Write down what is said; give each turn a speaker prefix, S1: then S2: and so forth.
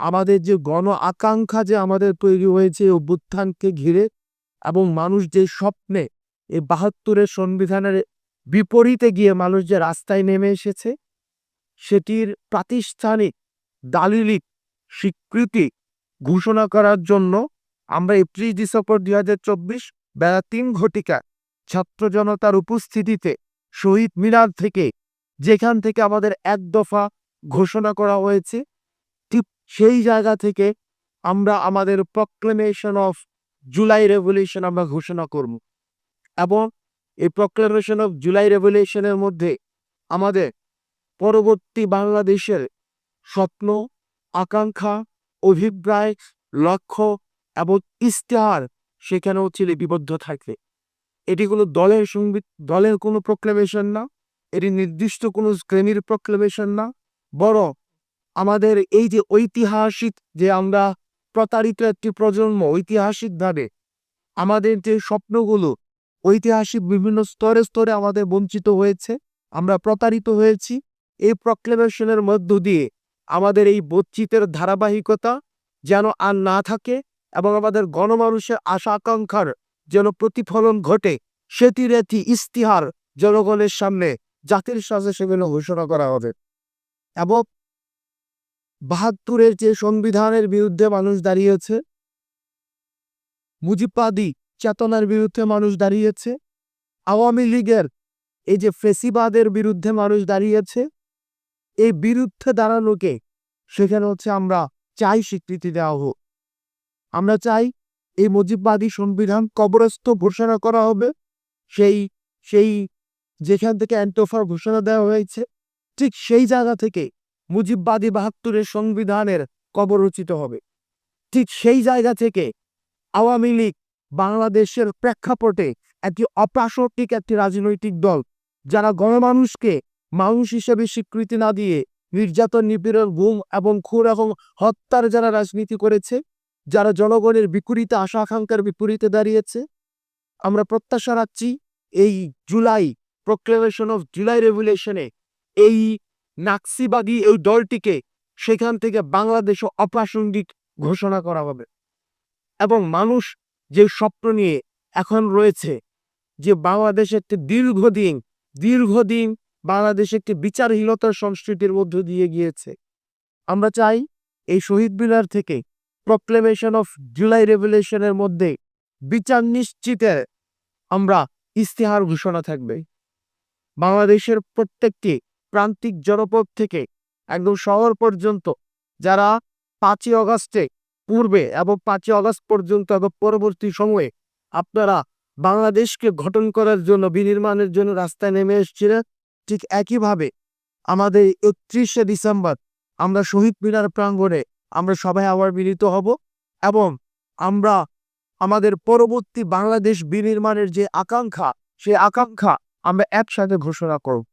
S1: আমাদের যে গণ আকাঙ্ক্ষা যে আমাদের তৈরি হয়েছে এই অভ্যুত্থানকে ঘিরে, এবং মানুষ যে স্বপ্নে এই ৭২-এর সংবিধানের বিপরীতে গিয়ে মানুষ যে রাস্তায় নেমে এসেছে, সেটির প্রাতিষ্ঠানিক দালিলিক স্বীকৃতি ঘোষণা করার জন্য আমরা ৩১ ডিসেম্বর ২০২৪ বেলা ৩ ঘটিকায় ছাত্র জনতার উপস্থিতিতে শহীদ মিনার থেকে, যেখান থেকে আমাদের এক দফা ঘোষণা করা হয়েছে, ঠিক সেই জায়গা থেকে আমরা আমাদের প্রক্লেমেশন অফ জুলাই রেভলিউশন আমরা ঘোষণা করব। এবং এই প্রক্লেমেশন অফ জুলাই রেভলিউশনের মধ্যে আমাদের পরবর্তী বাংলাদেশের স্বপ্ন, আকাঙ্ক্ষা, অভিপ্রায়, লক্ষ্য এবং ইশতেহার সেখানেও লিপিবদ্ধ থাকবে। এটি কোনো দলের কোনো প্রক্লেমেশন না, এটি নির্দিষ্ট কোনো শ্রেণীর প্রক্লেমেশন না, বরং আমাদের এই যে ঐতিহাসিক যে আমরা প্রতারিত একটি প্রজন্ম, ঐতিহাসিকভাবে আমাদের যে স্বপ্নগুলো ঐতিহাসিক বিভিন্ন স্তরে স্তরে আমাদের বঞ্চিত হয়েছে, আমরা প্রতারিত হয়েছি, এই প্রক্লেমেশনের মধ্য দিয়ে আমাদের এই বঞ্চিতের ধারাবাহিকতা যেন আর না থাকে এবং আমাদের গণমানুষের আশা আকাঙ্ক্ষার যেন প্রতিফলন ঘটে, সেটির একটি ইশতেহার জনগণের সামনে জাতির সামনে সেগুলো ঘোষণা করা হবে। এবং ৭২-এর যে সংবিধানের বিরুদ্ধে মানুষ দাঁড়িয়েছে, মুজিববাদী চেতনার বিরুদ্ধে মানুষ দাঁড়িয়েছে, আওয়ামী লীগের এই যে ফেসিবাদের বিরুদ্ধে মানুষ দাঁড়িয়েছে, এই বিরুদ্ধে দাঁড়ানোকে সেখানে আমরা চাই স্বীকৃতি দেওয়া হোক। আমরা চাই এই মুজিববাদী সংবিধান কবরস্থ ঘোষণা করা হবে। সেই সেই যেখান থেকে অ্যান্টোফার ঘোষণা দেওয়া হয়েছে, ঠিক সেই জায়গা থেকে মুজিববাদী ৭২-এর সংবিধানের কবর রচিত হবে। ঠিক সেই জায়গা থেকে আওয়ামী লীগ বাংলাদেশের প্রেক্ষাপটে একটি অপ্রাসঙ্গিক একটি রাজনৈতিক দল, যারা গণমানুষকে মানুষ হিসেবে স্বীকৃতি না দিয়ে নির্যাতন, নিপীড়ন, গুম এবং খুন এবং হত্যার যারা রাজনীতি করেছে, যারা জনগণের বিপরীতে আশা আকাঙ্ক্ষার বিপরীতে দাঁড়িয়েছে, আমরা প্রত্যাশা রাখছি এই জুলাই প্রক্লেমেশন অফ জুলাই রেভলিউশনে এই নাৎসিবাদী এই দলটিকে সেখান থেকে বাংলাদেশে অপ্রাসঙ্গিক ঘোষণা করা হবে। এবং মানুষ যে স্বপ্ন নিয়ে এখন রয়েছে, যে বাংলাদেশে একটি দীর্ঘদিন বাংলাদেশে একটি বিচারহীনতার সংস্কৃতির মধ্য দিয়ে গিয়েছে, আমরা চাই এই শহীদ মিনার থেকে প্রক্লেমেশন অফ জুলাই রেভলিউশনের মধ্যে বিচার নিশ্চিতের আমরা ইশতেহার ঘোষণা থাকবে। বাংলাদেশের প্রত্যেকটি প্রান্তিক জনপদ থেকে একদম শহর পর্যন্ত যারা ৫ই অগাস্টে পূর্বে এবং ৫ই অগাস্ট পর্যন্ত এবং পরবর্তী সময়ে আপনারা বাংলাদেশকে গঠন করার জন্য, বিনির্মাণের জন্য রাস্তায় নেমে এসেছিলেন, ঠিক একইভাবে আমাদের ৩১শে ডিসেম্বর আমরা শহীদ মিনার প্রাঙ্গণে আমরা সবাই আবার মিলিত হব এবং আমরা আমাদের পরবর্তী বাংলাদেশ বিনির্মাণের যে আকাঙ্ক্ষা, সেই আকাঙ্ক্ষা আমরা একসাথে ঘোষণা করব।